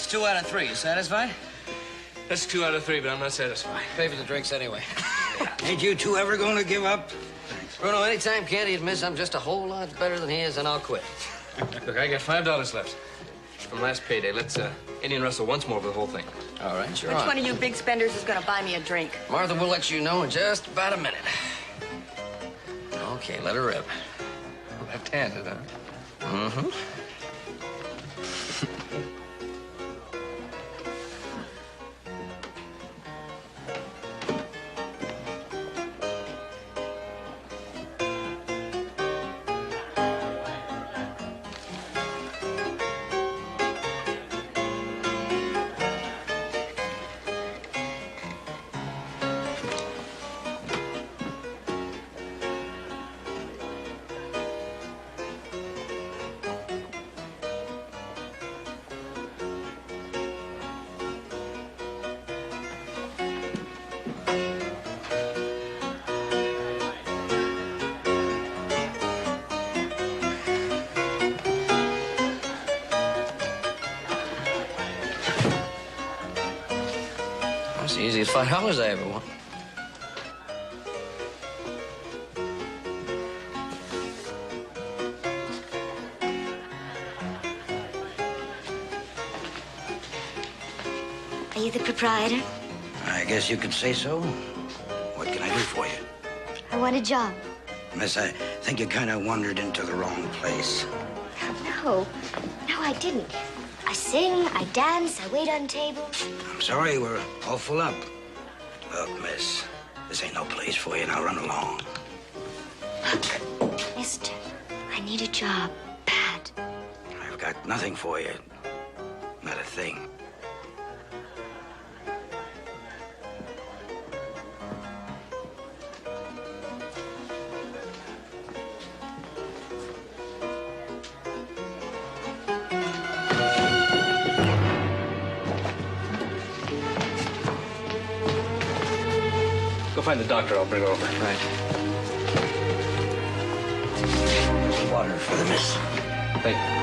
2 out of 3. You satisfied? That's 2 out of 3, but I'm not satisfied. Pay for the drinks anyway. Ain't you two ever gonna give up? Bruno, anytime Candy admits I'm just a whole lot better than he is, then I'll quit. Look, I got $5 left from last payday. Let's Indian wrestle once more for the whole thing. All right, sure. Which one of you big spenders is going to buy me a drink? Martha will let you know in just about a minute. Okay, let her rip. Left-handed, huh? Mm-hmm. That's the easiest $5 I ever won. Are you the proprietor? I guess you could say so. What can I do for you? I want a job. Miss, I think you kind of wandered into the wrong place. No, I didn't. I sing, I dance, I wait on tables. I'm sorry, we're all full up. Look, miss, this ain't no place for you. Now run along. Look, mister, I need a job, bad. I've got nothing for you. Not a thing. Go find the doctor. I'll bring her over. Right. Water for the miss. Thank you.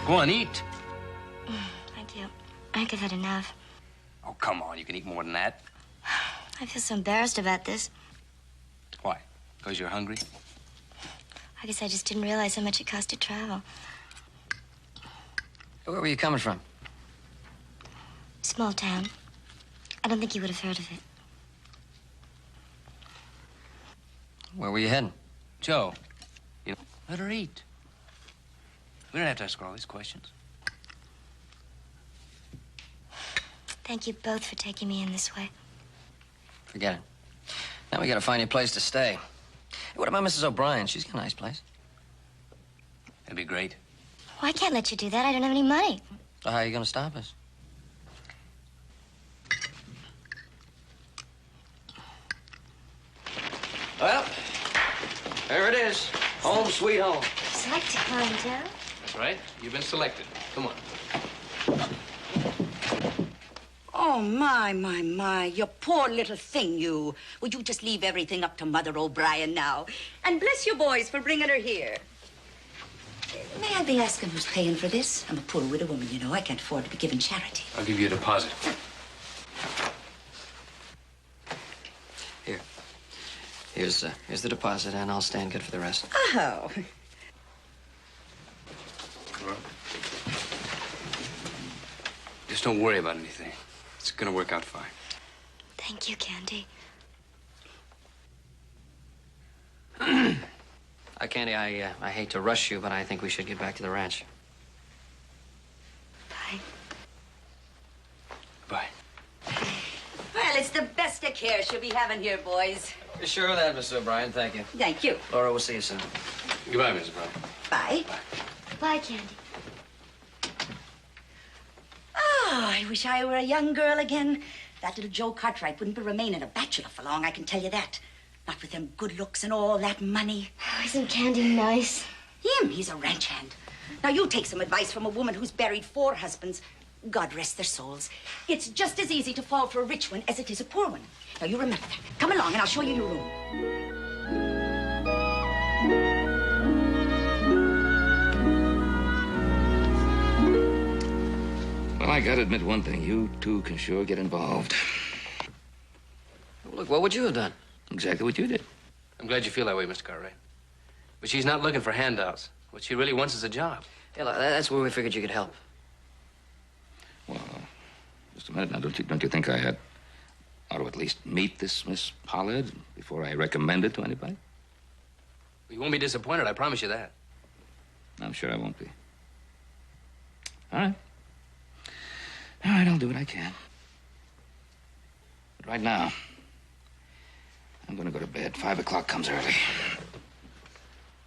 Go on, eat. Thank you. I think I've had enough. Oh, come on. You can eat more than that. I feel so embarrassed about this. Why? Because you're hungry? I guess I just didn't realize how much it cost to travel. Where were you coming from? Small town. I don't think you would have heard of it. Where were you heading? Joe, you know, let her eat. We don't have to ask her all these questions. Thank you both for taking me in this way. Forget it. Now we gotta find you a place to stay. Hey, what about Mrs. O'Brien? She's got a nice place. That'd be great. Well, I can't let you do that. I don't have any money. So how are you gonna stop us? Well, there it is. Home sweet home. Selected one, Joe. That's right. You've been selected. Come on. Oh, my. You poor little thing, you. Would you just leave everything up to Mother O'Brien now? And bless you boys for bringing her here. May I be asking who's paying for this? I'm a poor widow woman, you know. I can't afford to be giving charity. I'll give you a deposit. Here. Here's the deposit, and I'll stand good for the rest. Oh. Well, just don't worry about anything. It's gonna work out fine. Thank you, Candy. Candy, I hate to rush you, but I think we should get back to the ranch. Bye. Bye. Well, it's the best of care she'll be having here, boys. You're sure of that, Mrs. O'Brien? Thank you. Thank you. Laura, we'll see you soon. Goodbye, Mrs. Brown. Bye. Bye, Candy. Oh, I wish I were a young girl again. That little Joe Cartwright wouldn't be remaining a bachelor for long, I can tell you that. Not with them good looks and all that money. Oh, isn't Candy nice? He's a ranch hand. Now, you take some advice from a woman who's buried 4 husbands. God rest their souls. It's just as easy to fall for a rich one as it is a poor one. Now, you remember that. Come along, and I'll show you your room. Well, I gotta admit one thing. You two can sure get involved. Look, what would you have done? Exactly what you did. I'm glad you feel that way, Mr. Cartwright. But she's not looking for handouts. What she really wants is a job. Yeah, look, that's where we figured you could help. Well, just a minute now. Don't you think I ought to at least meet this Miss Pollard before I recommend it to anybody? You won't be disappointed, I promise you that. I'm sure I won't be. All right. All right, I'll do what I can. But right now, I'm gonna go to bed. 5 o'clock comes early.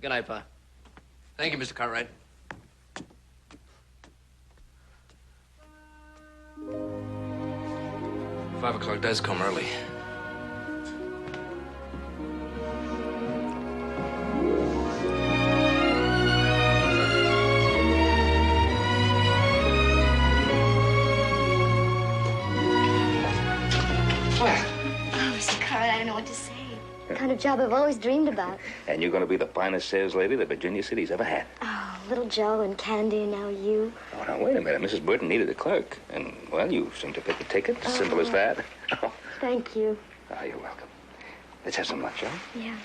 Good night, Pa. Thank you, Mr. Cartwright. Five o'clock does come early. Oh, Mr. Cartwright, I don't know what to say. The kind of job I've always dreamed about. And you're gonna be the finest sales lady that Virginia City's ever had. Oh, little Joe and Candy, and now you. Oh, now, wait a minute. Mrs. Burton needed a clerk. And, well, you seem to pick the ticket. Simple as that. Thank you. Ah, you're welcome. Let's have some lunch, huh? Yeah.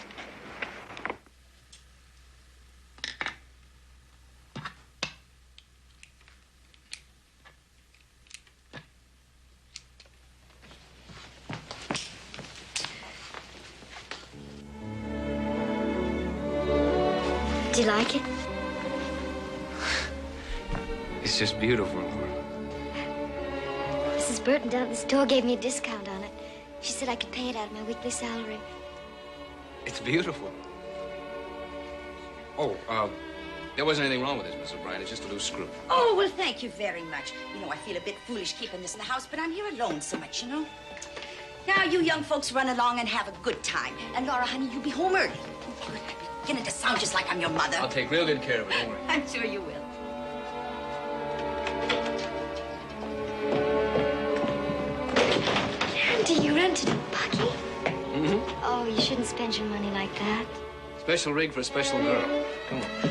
Do you like it? It's just beautiful, Laura. Mrs. Burton down at the store gave me a discount on it. She said I could pay it out of my weekly salary. It's beautiful. Oh, there wasn't anything wrong with this, Mrs. O'Brien. It's just a loose screw. Oh, well, thank you very much. You know, I feel a bit foolish keeping this in the house, but I'm here alone so much, you know. Now, you young folks run along and have a good time. And, Laura, honey, you'll be home early. Good. I'm beginning to sound just like I'm your mother. I'll take real good care of it, don't worry. I'm sure you will. Candy, you rented a buggy? Mm-hmm. Oh, you shouldn't spend your money like that. Special rig for a special girl. Come on.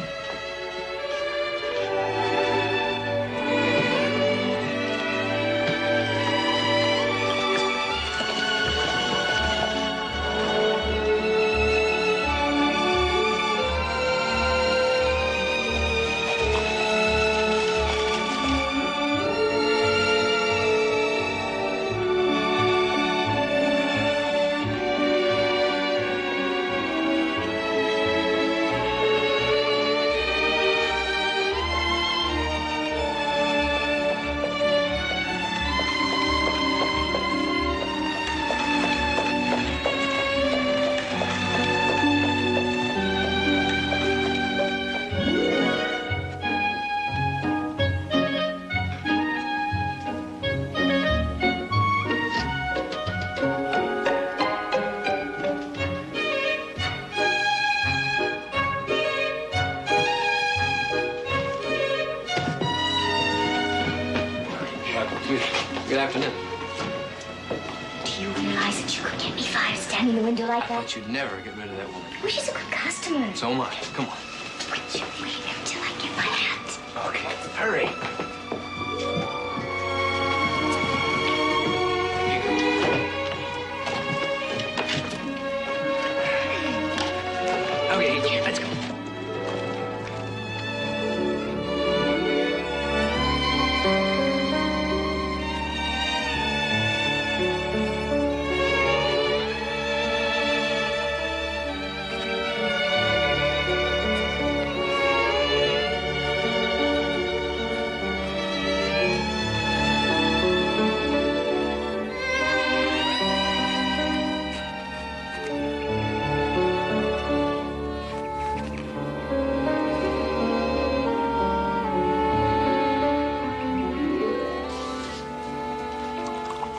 Good afternoon. Do you realize that you could get me fired standing in the window like I that? thought you'd never get rid of that woman. Well, she's a good customer. So am I. Come on. Would you wait until I Okay, hurry. Okay, let's go.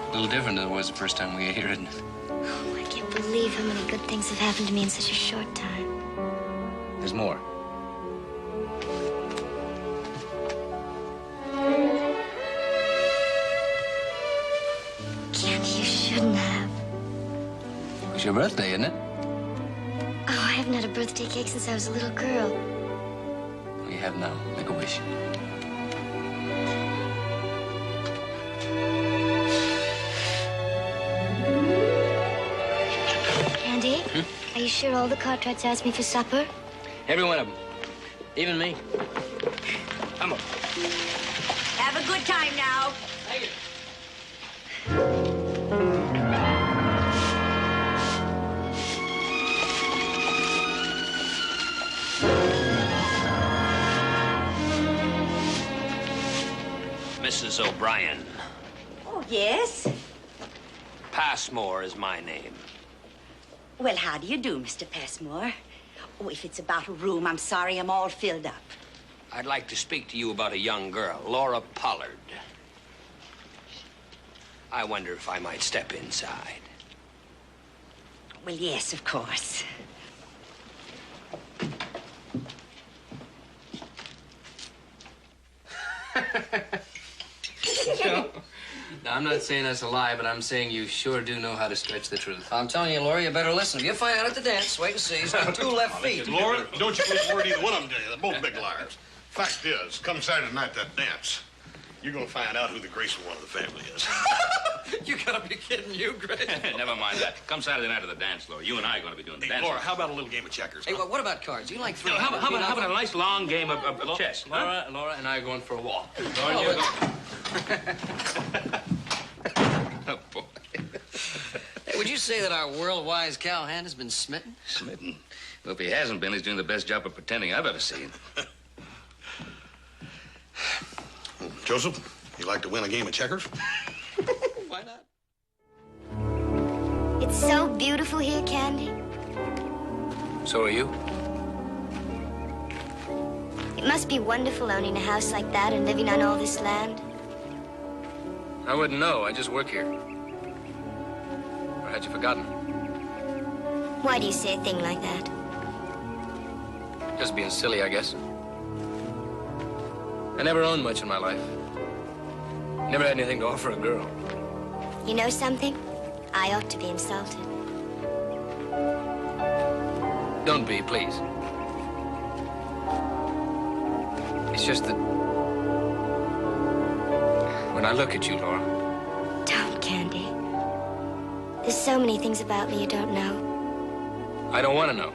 A little different than it was the first time we ate here, isn't it? Oh, I can't believe how many good things have happened to me in such a short time. There's more. Candy, you shouldn't have. It's your birthday, isn't it? Oh, I haven't had a birthday cake since I was a little girl. Well, you have now. Make a wish. Candy, are you sure all the Cartwrights asked me for supper? Every one of them. Even me. Come on. Have a good time now. Mrs. O'Brien. Oh, yes? Passmore is my name. Well, how do you do, Mr. Passmore? Oh, if it's about a room, I'm sorry I'm all filled up. I'd like to speak to you about a young girl, Laura Pollard. I wonder if I might step inside. Well, yes, of course. Now, I'm not saying that's a lie, but I'm saying you sure do know how to stretch the truth. I'm telling you, Laura, you better listen. If you find out at the dance, wait and see. He's got 2 left feet. Laura, don't you believe a word either one of them tell you. They're both big liars. Fact is, come Saturday night, that dance, you're going to find out who the graceful one of the family is. You gotta be kidding, you, Grace. Never mind that. Come Saturday night at the dance, Laura. You and I are going to be doing the Hey, dancing. Laura, how about a little game of checkers? Hey, what about cards? You like 3? How about a nice long game of chess? Huh? Laura and I are going for a walk. Laura, you Oh, boy. Hey, would you say that our world-wise cowhand has been smitten? Smitten. Well, if he hasn't been, he's doing the best job of pretending I've ever seen. Joseph, you like to win a game of checkers? Why not? It's so beautiful here, Candy. So are you? It must be wonderful owning a house like that and living on all this land. I wouldn't know. I just work here. Or had you forgotten? Why do you say a thing like that? Just being silly, I guess. I never owned much in my life. Never had anything to offer a girl. You know something? I ought to be insulted. Don't be, please. It's just that when I look at you, Laura. Don't, Candy. There's so many things about me you don't know. I don't want to know.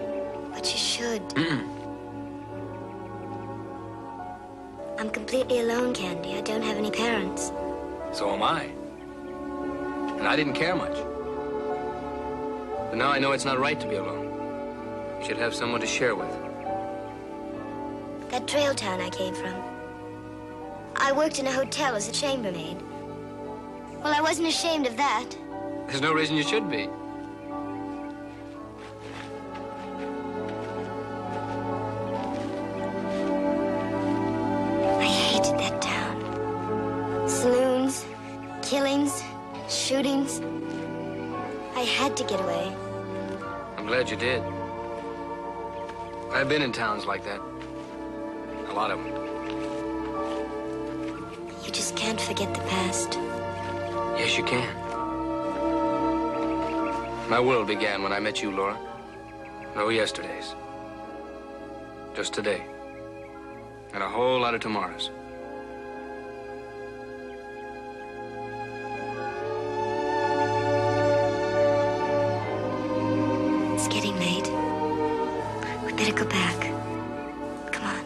But you should. Mm-mm. I'm completely alone, Candy. I don't have any parents. So am I. And I didn't care much. But now I know it's not right to be alone. You should have someone to share with. That trail town I came from. I worked in a hotel as a chambermaid. Well, I wasn't ashamed of that. There's no reason you should be. I hated that town. Saloons, killings, shootings. I had to get away. I'm glad you did. I've been in towns like that. A lot of them. You just can't forget the past. Yes, you can. My world began when I met you, Laura. No yesterdays. Just today. And a whole lot of tomorrows. It's getting late. We better go back. Come on.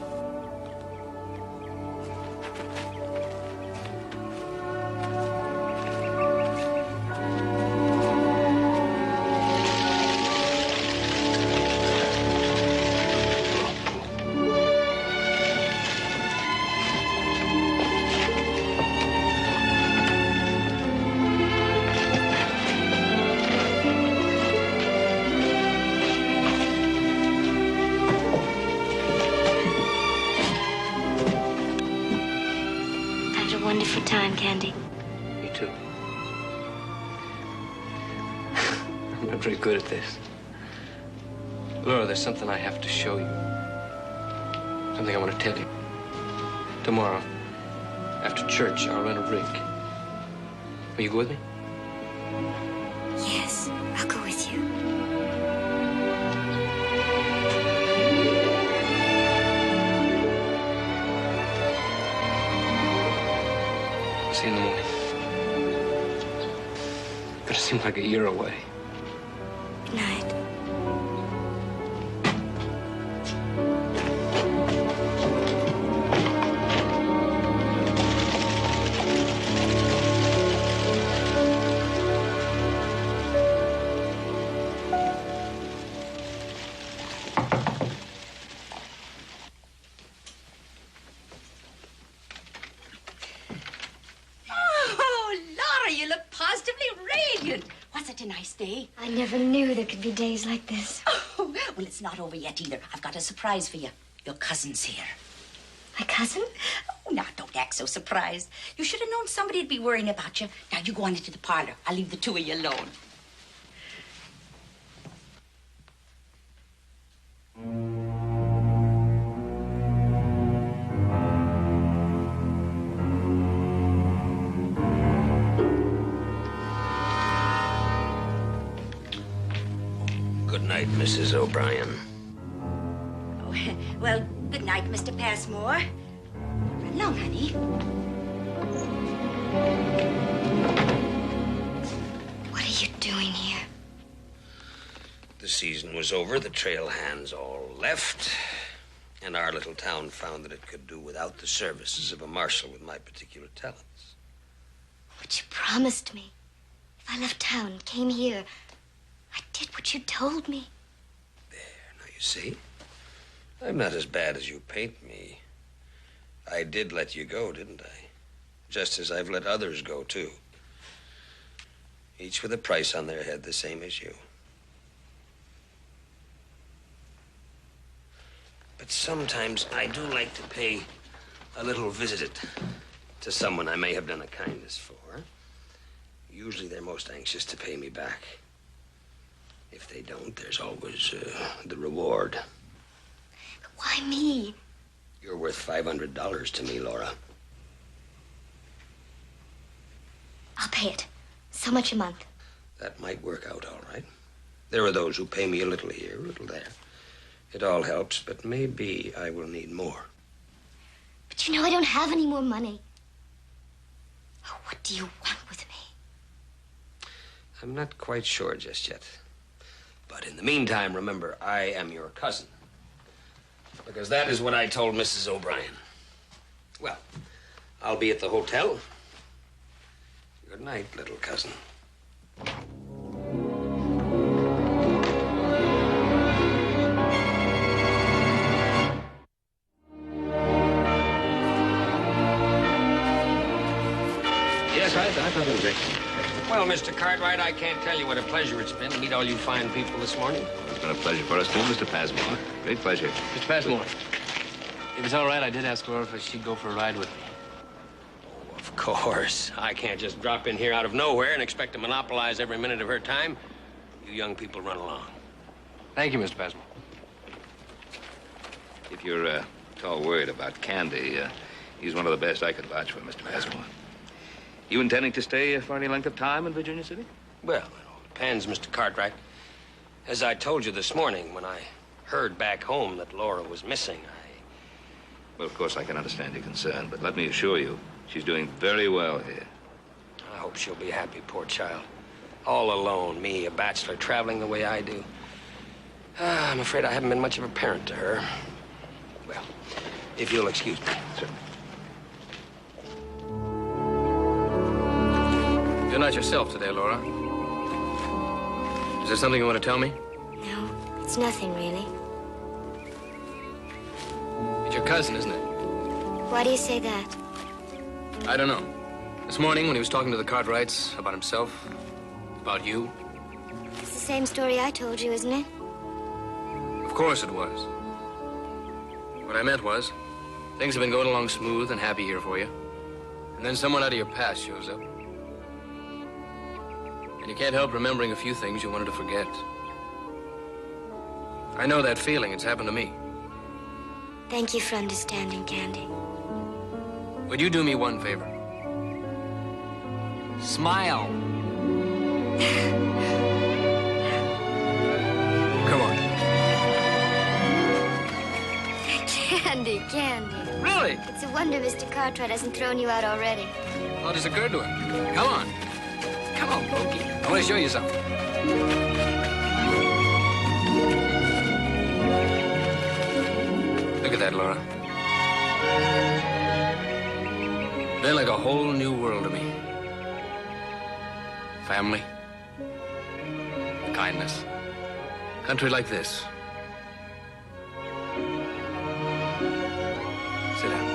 Wonderful time, Candy. Me too. I'm not very good at this. Laura, there's something I have to show you. Something I want to tell you. Tomorrow, after church, I'll rent a rig. Will you go with me? Yes, I'll go with you. See you in the morning. But it seems like a year away. Good night. A nice day. I never knew there could be days like this. Oh, well, it's not over yet either. I've got a surprise for you. Your cousin's here. My cousin? Oh, now, don't act so surprised. You should have known somebody'd be worrying about you. Now, you go on into the parlor. I'll leave the two of you alone. Good night, Mrs. O'Brien. Oh, well, good night, Mr. Passmore. Run along, honey. What are you doing here? The season was over, the trail hands all left, and our little town found that it could do without the services of a marshal with my particular talents. But you promised me. If I left town and came here, I did what you told me. There, now you see. I'm not as bad as you paint me. I did let you go, didn't I? Just as I've let others go, too. Each with a price on their head the same as you. But sometimes I do like to pay a little visit to someone I may have done a kindness for. Usually they're most anxious to pay me back. If they don't, there's always the reward. But why me? You're worth $500 to me, Laura. I'll pay it. So much a month. That might work out all right. There are those who pay me a little here, a little there. It all helps, but maybe I will need more. But you know I don't have any more money. Oh, what do you want with me? I'm not quite sure just yet. But in the meantime, remember, I am your cousin. Because that is what I told Mrs. O'Brien. Well, I'll be at the hotel. Good night, little cousin. Yes, I thought it was great. Well, Mr. Cartwright, I can't tell you what a pleasure it's been to meet all you fine people this morning. It's been a pleasure for us, too, Mr. Passmore. Great pleasure. Mr. Passmore, if it's all right, I did ask Laura if she'd go for a ride with me. Oh, of course. I can't just drop in here out of nowhere and expect to monopolize every minute of her time. You young people run along. Thank you, Mr. Passmore. If you're at all worried about Candy, he's one of the best I could vouch for, Mr. Passmore. You intending to stay for any length of time in Virginia City? Well, it all depends, Mr. Cartwright. As I told you this morning, when I heard back home that Laura was missing, Well, of course, I can understand your concern, but let me assure you, she's doing very well here. I hope she'll be happy, poor child. All alone, me, a bachelor, traveling the way I do. I'm afraid I haven't been much of a parent to her. Well, if you'll excuse me. Certainly. You're not yourself today, Laura. Is there something you want to tell me? No, it's nothing really. It's your cousin, isn't it? Why do you say that? I don't know. This morning, when he was talking to the Cartwrights about himself, about you. It's the same story I told you, isn't it? Of course it was. What I meant was, things have been going along smooth and happy here for you. And then someone out of your past shows up. And you can't help remembering a few things you wanted to forget. I know that feeling. It's happened to me. Thank you for understanding, Candy. Would you do me one favor? Smile. Come on. Candy, Candy. Really? It's a wonder Mr. Cartwright hasn't thrown you out already. Well, it just occurred to him. Come on. Come on, Pokey. I want to show you something. Look at that, Laura. Been like a whole new world to me. Family. Kindness. Country like this. Sit down.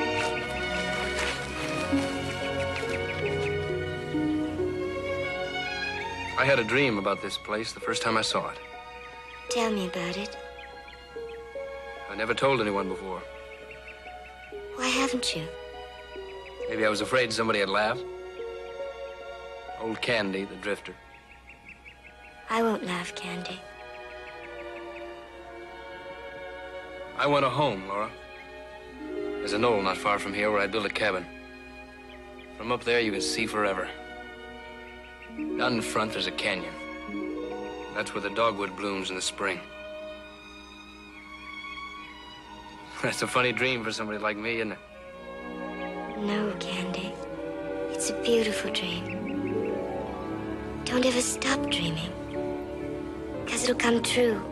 I had a dream about this place the first time I saw it. Tell me about it. I never told anyone before. Why haven't you? Maybe I was afraid somebody had laughed. Old Candy, the drifter. I won't laugh, Candy. I want a home, Laura. There's a knoll not far from here where I'd build a cabin. From up there, you can see forever. Down in front, there's a canyon. That's where the dogwood blooms in the spring. That's a funny dream for somebody like me, isn't it? No, Candy. It's a beautiful dream. Don't ever stop dreaming. Because it'll come true.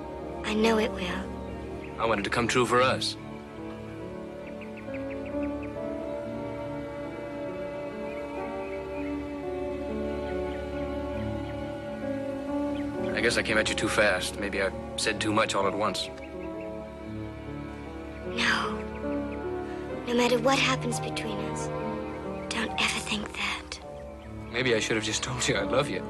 I know it will. I want it to come true for us. I guess I came at you too fast. Maybe I said too much all at once. No. No matter what happens between us, don't ever think that. Maybe I should have just told you I love you.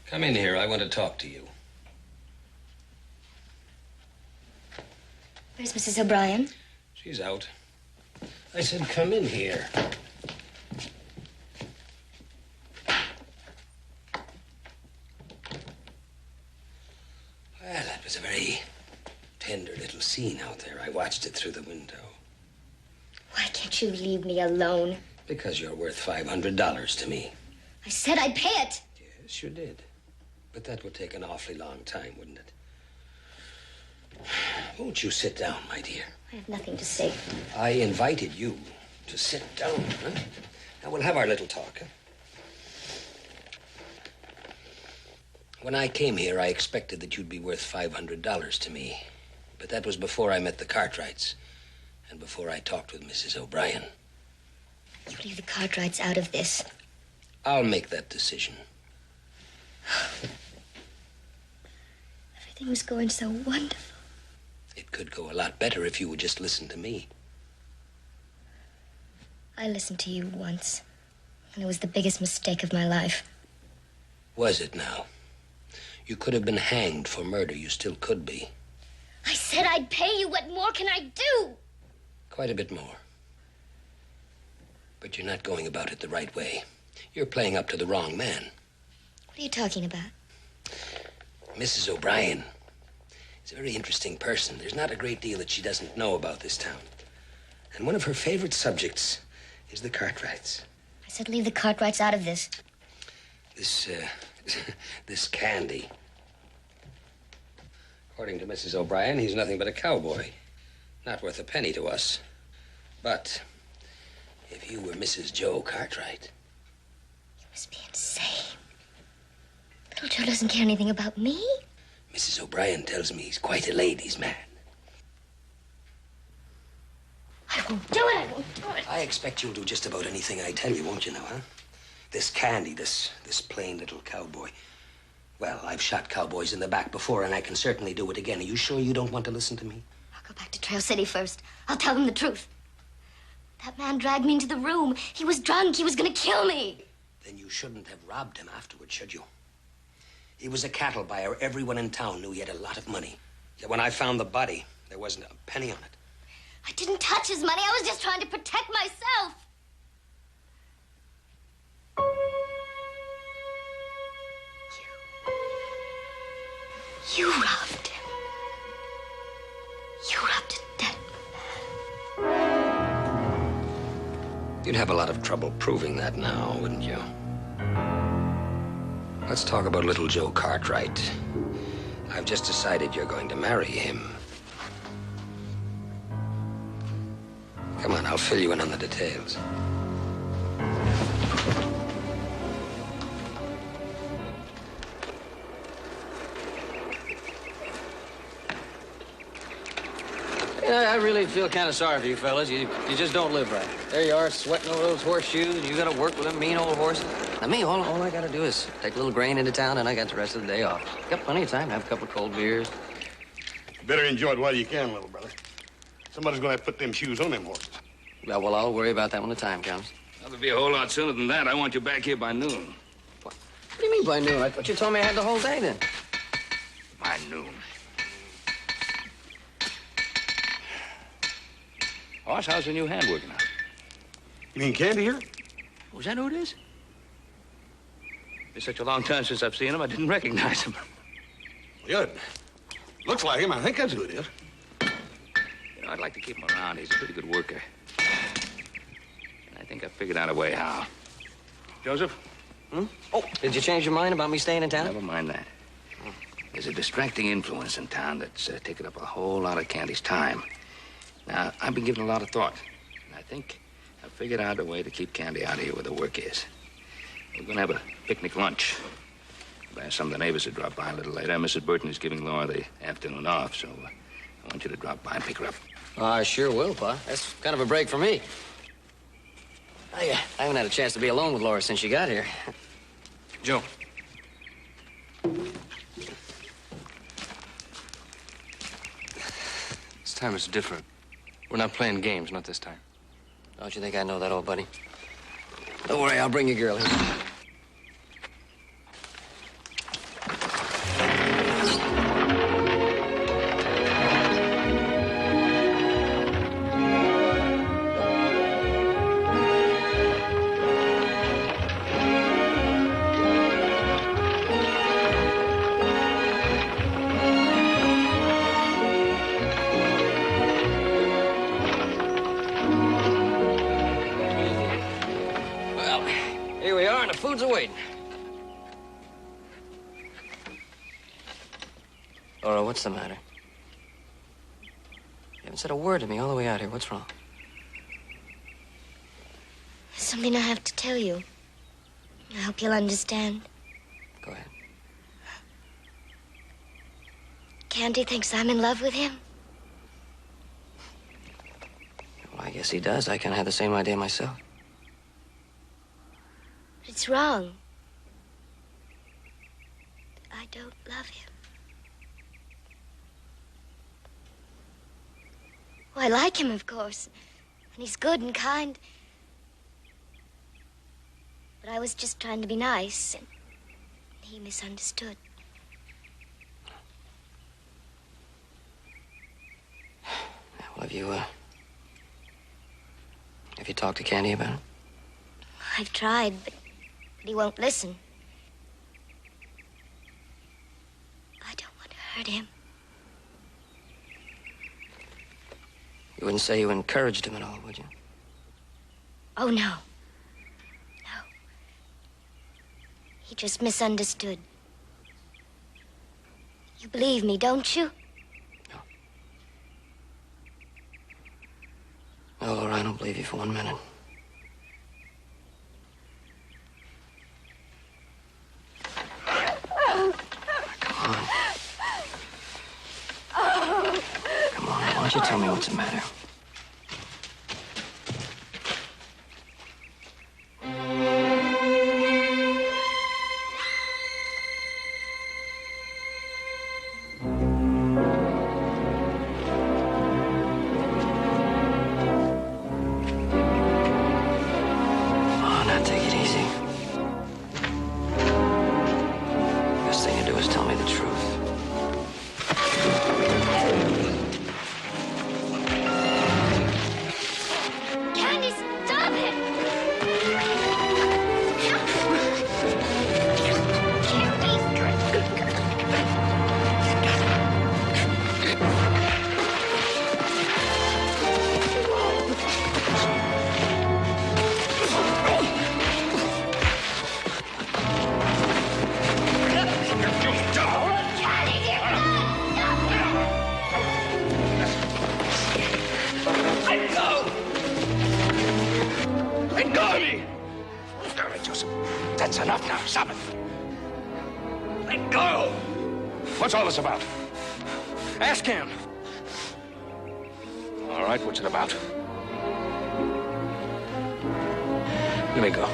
Come in here. I want to talk to you. Where's Mrs. O'Brien? She's out. I said, come in here. Well, that was a very tender little scene out there. I watched it through the window. Why can't you leave me alone? Because you're worth $500 to me. I said I'd pay it. Yes, you did. But that would take an awfully long time, wouldn't it? Won't you sit down, my dear? I have nothing to say. I invited you to sit down, huh? Now, we'll have our little talk, huh? When I came here, I expected that you'd be worth $500 to me. But that was before I met the Cartwrights and before I talked with Mrs. O'Brien. You leave the Cartwrights out of this. I'll make that decision. Everything's going so wonderful. It could go a lot better if you would just listen to me. I listened to you once, and it was the biggest mistake of my life. Was it now? You could have been hanged for murder. You still could be. I said I'd pay you. What more can I do? Quite a bit more. But you're not going about it the right way. You're playing up to the wrong man. What are you talking about? Mrs. O'Brien is a very interesting person. There's not a great deal that she doesn't know about this town. And one of her favorite subjects is the Cartwrights. I said leave the Cartwrights out of this. This Candy. According to Mrs. O'Brien, he's nothing but a cowboy. Not worth a penny to us. But if you were Mrs. Joe Cartwright... You must be insane. Little Joe doesn't care anything about me. Mrs. O'Brien tells me he's quite a ladies' man. I won't do it. I won't do it. I expect you'll do just about anything I tell you, won't you now, huh? This Candy, this plain little cowboy. Well, I've shot cowboys in the back before, and I can certainly do it again. Are you sure you don't want to listen to me? I'll go back to Trail City first. I'll tell them the truth. That man dragged me into the room. He was drunk. He was going to kill me. Then you shouldn't have robbed him afterwards, should you? He was a cattle buyer. Everyone in town knew he had a lot of money. Yet when I found the body, there wasn't a penny on it. I didn't touch his money. I was just trying to protect myself. You robbed him. You robbed a dead man. You'd have a lot of trouble proving that now, wouldn't you? Let's talk about little Joe Cartwright. I've just decided you're going to marry him. Come on, I'll fill you in on the details. I really feel kind of sorry for you fellas. You just don't live right. There you are, sweating over those horseshoes, and you got to work with them mean old horses. Now, me, all I got to do is take a little grain into town, and I got the rest of the day off. Got plenty of time to have a couple of cold beers. You better enjoy it while you can, little brother. Somebody's gonna have to put them shoes on them horses. Well, I'll worry about that when the time comes. That'll be a whole lot sooner than that. I want you back here by noon. What do you mean by noon? I thought you told me I had the whole day then. By noon. Hoss, how's the new hand working out? You mean Candy here? Was that who it is? It's such a long time since I've seen him, I didn't recognize him. Good. Looks like him. I think that's who it is. You know, I'd like to keep him around. He's a pretty good worker. And I think I figured out a way how. Joseph? Hmm? Oh, did you change your mind about me staying in town? Never mind that. There's a distracting influence in town that's taken up a whole lot of Candy's time. Now, I've been giving a lot of thought. And I think I've figured out a way to keep Candy out of here where the work is. We're going to have a picnic lunch. Some of the neighbors will drop by a little later. Mrs. Burton is giving Laura the afternoon off, so I want you to drop by and pick her up. I sure will, Pa. That's kind of a break for me. I haven't had a chance to be alone with Laura since she got here. Joe. This time is different. We're not playing games, not this time. Don't you think I know that, old buddy? Don't worry, I'll bring your girl here. Food's awaiting. Laura, what's the matter? You haven't said a word to me all the way out here. What's wrong? There's something I have to tell you. I hope you'll understand. Go ahead. Candy thinks I'm in love with him. Well, I guess he does. I kind of had the same idea myself. It's wrong. I don't love him. Oh, I like him, of course. And he's good and kind. But I was just trying to be nice, and he misunderstood. Well, have you talked to Candy about it? I've tried, but he won't listen. I don't want to hurt him. You wouldn't say you encouraged him at all, would you? Oh, no. No. He just misunderstood. You believe me, don't you? No, Laura, I don't believe you for 1 minute. Come on. Come on, why don't you tell me what's the matter? What's all this about? Ask him. All right, what's it about? Let me go.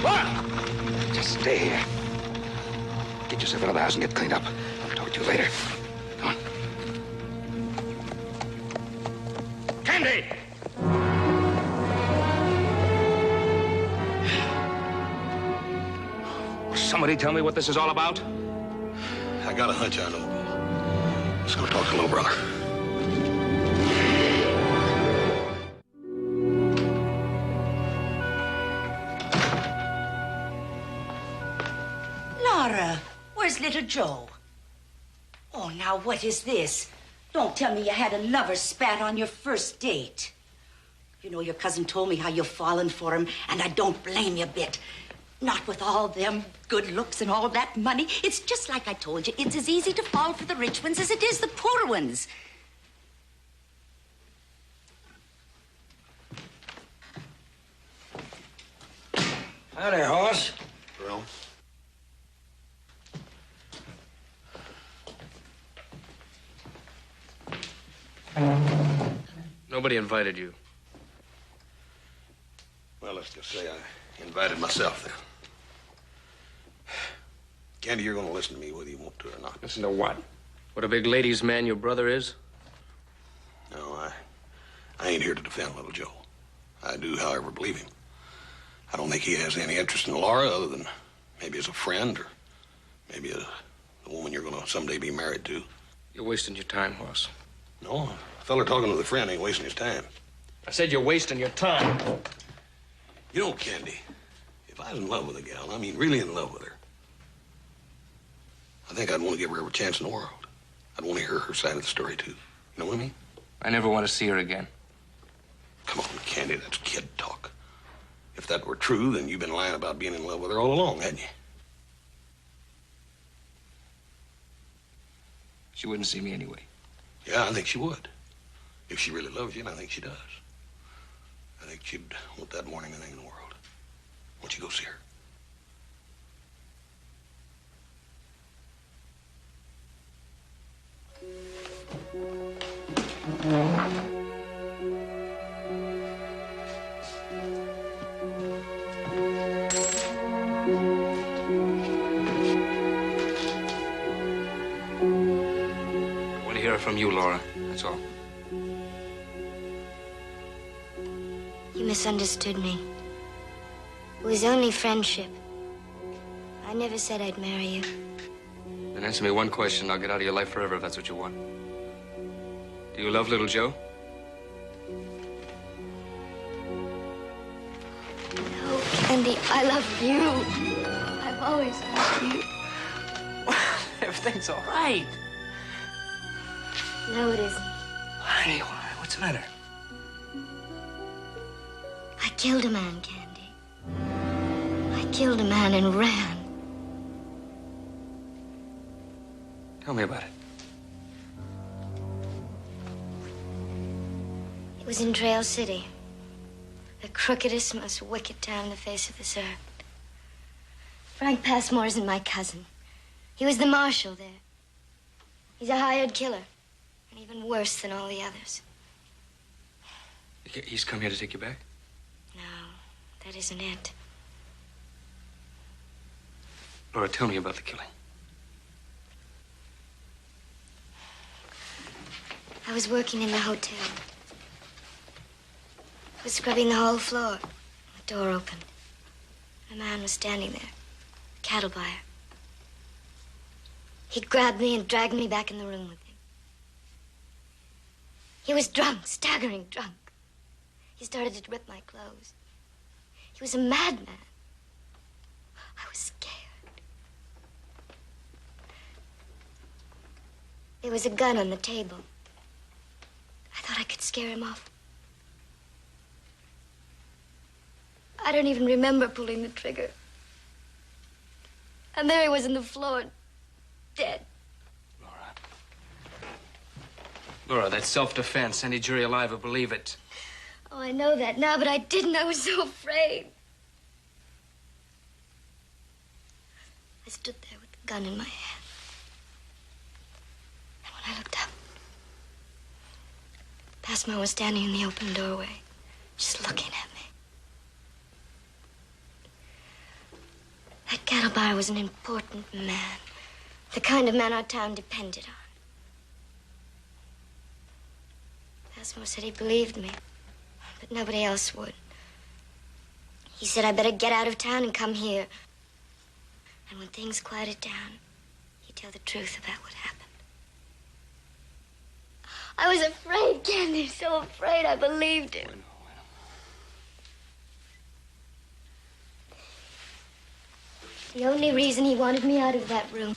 What? Just stay here. Get yourself out of the house and get cleaned up. I'll talk to you later. Come on. Candy! Will somebody tell me what this is all about? I got a hunch I know. Let's go talk to little brother. Laura, where's little Joe? Oh, now what is this? Don't tell me you had a lover spat on your first date. You know, your cousin told me how you've fallen for him, and I don't blame you a bit. Not with all them good looks and all that money. It's just like I told you. It's as easy to fall for the rich ones as it is the poor ones. Hi there, horse. Well, Nobody invited you. well, let's just say I invited myself then. Candy, you're going to listen to me whether you want to or not. Listen to what? What a big ladies' man your brother is? No, I ain't here to defend little Joe. I do, however, believe him. I don't think he has any interest in Laura other than maybe as a friend or maybe the woman you're going to someday be married to. You're wasting your time, horse. No, a fella talking with a friend ain't wasting his time. I said you're wasting your time. You know, Candy, if I was in love with a gal, I mean really in love with her, I think I'd want to give her every chance in the world. I'd want to hear her side of the story, too. You know what I mean? I never want to see her again. Come on, Candy, that's kid talk. If that were true, then you've been lying about being in love with her all along, hadn't you? She wouldn't see me anyway. Yeah, I think she would. If she really loves you, and I think she does. I think she'd want that more than anything in the world. Why don't you go see her? from you, Laura. That's all. You misunderstood me. It was only friendship. I never said I'd marry you. Then answer me one question. I'll get out of your life forever if that's what you want. Do you love little Joe? No, Candy, I love you. I've always loved you. Everything's all right. No, it isn't. Honey, what's the matter? I killed a man, Candy. I killed a man and ran. Tell me about it. It was in Trail City. The crookedest, most wicked town on the face of this earth. Frank Passmore isn't my cousin. He was the marshal there. He's a hired killer, and even worse than all the others. He's come here to take you back? No, that isn't it. Laura, tell me about the killing. I was working in the hotel. I was scrubbing the whole floor. The door opened. A man was standing there, a cattle buyer. He grabbed me and dragged me back in the room with him. He was drunk, staggering drunk. He started to rip my clothes. He was a madman. I was scared. There was a gun on the table. I thought I could scare him off. I don't even remember pulling the trigger. And there he was on the floor, dead. Laura, that's self-defense. Any jury alive will believe it. Oh, I know that now, but I didn't. I was so afraid. I stood there with the gun in my hand. And when I looked up, Passmore was standing in the open doorway, just looking at me. That cattle buyer was an important man, the kind of man our town depended on. Passmore said he believed me, but nobody else would. He said I better get out of town and come here. And when things quieted down, he'd tell the truth about what happened. I was afraid, Candy, so afraid I believed him. The only reason he wanted me out of that room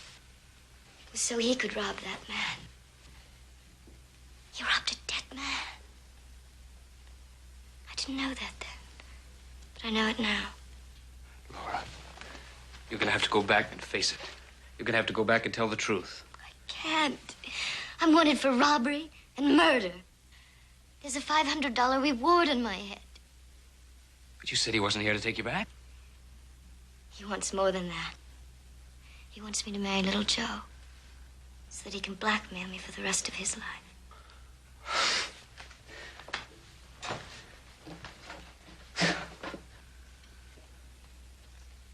was so he could rob that man. He robbed a dead man. I didn't know that then, but I know it now. Laura, you're gonna have to go back and face it. You're gonna have to go back and tell the truth. I can't. I'm wanted for robbery and murder. There's a $500 reward on my head. But you said he wasn't here to take you back. He wants more than that. He wants me to marry little Joe so that he can blackmail me for the rest of his life.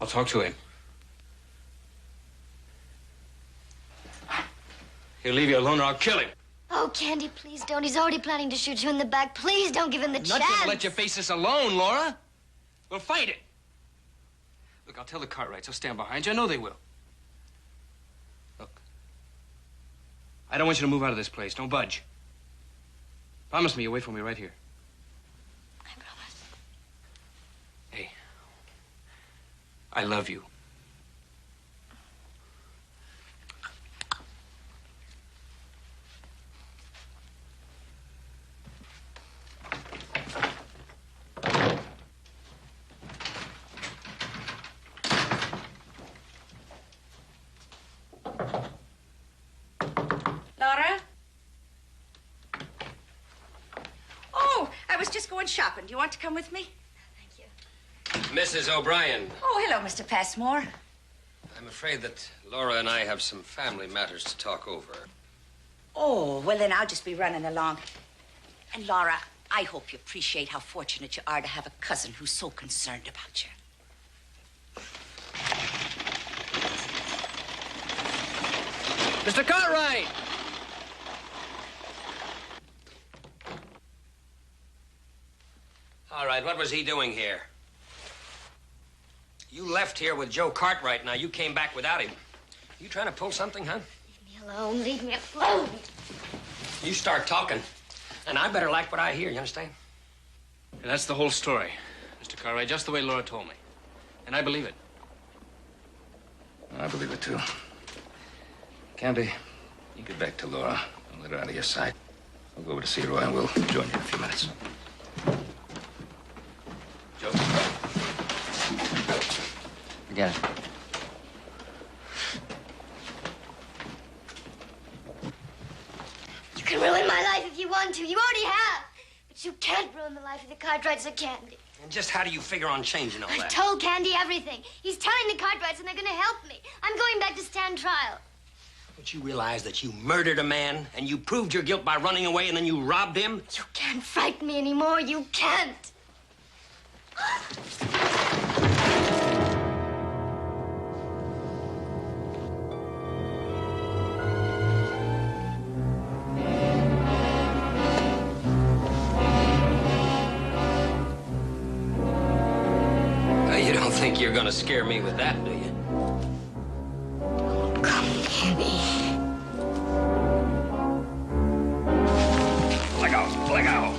I'll talk to him. He'll leave you alone or I'll kill him. Oh, Candy, please don't. He's already planning to shoot you in the back. Please don't give him the I'm chance. not gonna let you face this alone, Laura. We'll fight it. Look, I'll tell the Cartwrights. I'll stand behind you. I know they will. Look, I don't want you to move out of this place. Don't budge. Promise me you'll wait for me right here. I promise. Hey, I love you. Laura? Oh, I was just going shopping. Do you want to come with me? Thank you. Mrs. O'Brien, Oh, hello, Mr. Passmore. I'm afraid that Laura and I have some family matters to talk over. Oh, well, then I'll just be running along. And, Laura, I hope you appreciate how fortunate you are to have a cousin who's so concerned about you. Mr. Cartwright! Cartwright. What was he doing here? You left here with Joe Cartwright. Now, you came back without him. You trying to pull something, huh? Leave me alone. Leave me alone. You start talking, and I better like what I hear, you understand? And that's the whole story, Mr. Cartwright, just the way Laura told me. And I believe it. I believe it, too. Candy, you get back to Laura and let her out of your sight. I'll go over to see Roy, and we'll join you in a few minutes. Joe? Forget it. You can ruin my life if you want to. You already have. But you can't ruin the life of the Cartwrights or Candy. And just how do you figure on changing all I that? told Candy everything. He's telling the Cartwrights and they're going to help me. I'm going back to stand trial. But you realize that you murdered a man, and you proved your guilt by running away, and then you robbed him? You can't frighten me anymore. You can't. You don't think you're gonna scare me with that, do you? Come near me. Let go! Let go!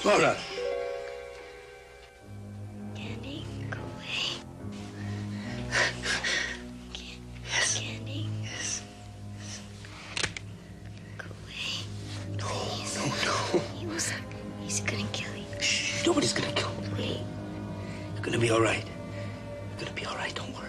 Laura! Candy, go away. Yes. Candy. Yes. Go away. No, Please. no. He's gonna kill you. Shh, nobody's gonna kill me. Please. You're gonna be all right. You're gonna be all right, don't worry.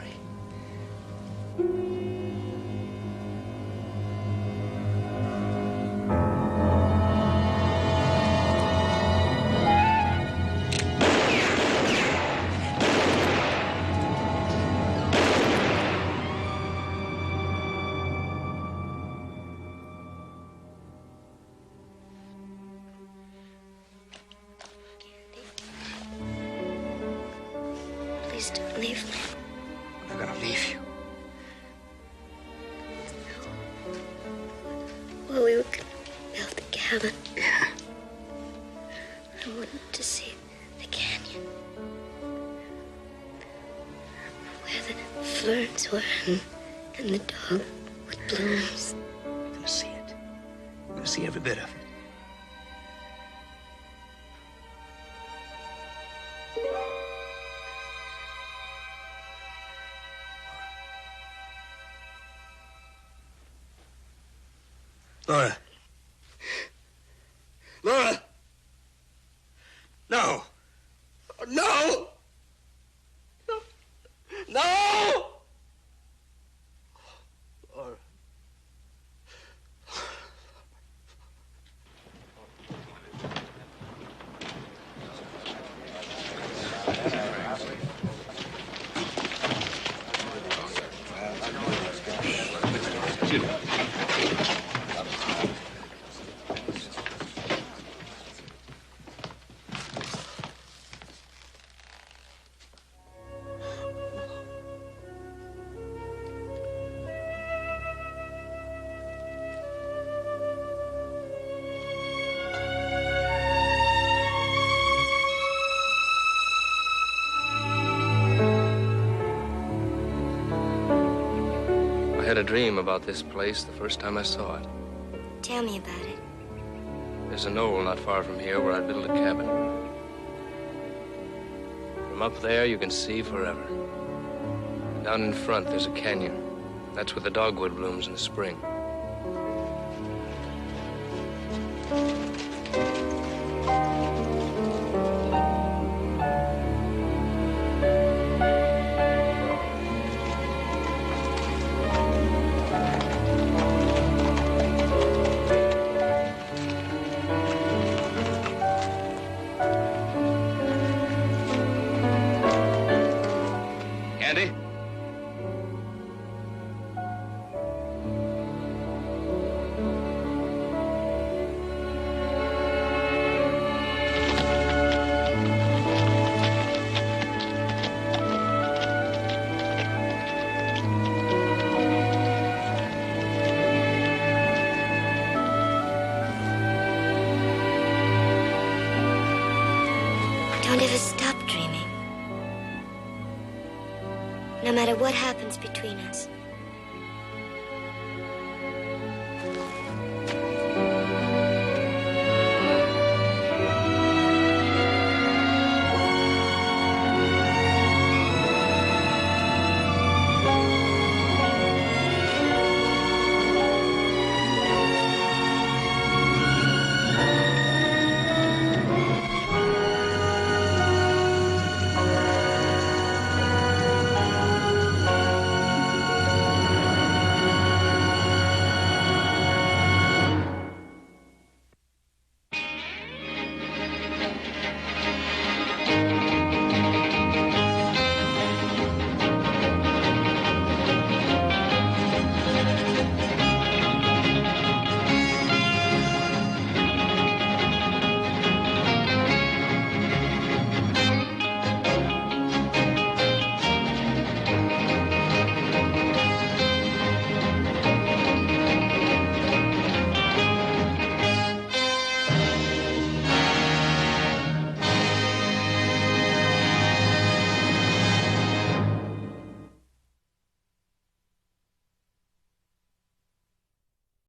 Please don't leave me. I'm not gonna leave you. Well, we were gonna build the cabin. Yeah. I wanted to see the canyon. Where the ferns were and the dog with blooms. You're gonna see it. You're gonna see every bit of it. Laura. Laura! No! No! No! No! Laura. I had a dream about this place the first time I saw it. Tell me about it. There's a knoll not far from here where I built a cabin. From up there, you can see forever. Down in front, there's a canyon. That's where the dogwood blooms in the spring. Candy? Don't ever stop dreaming. No matter what happens between us.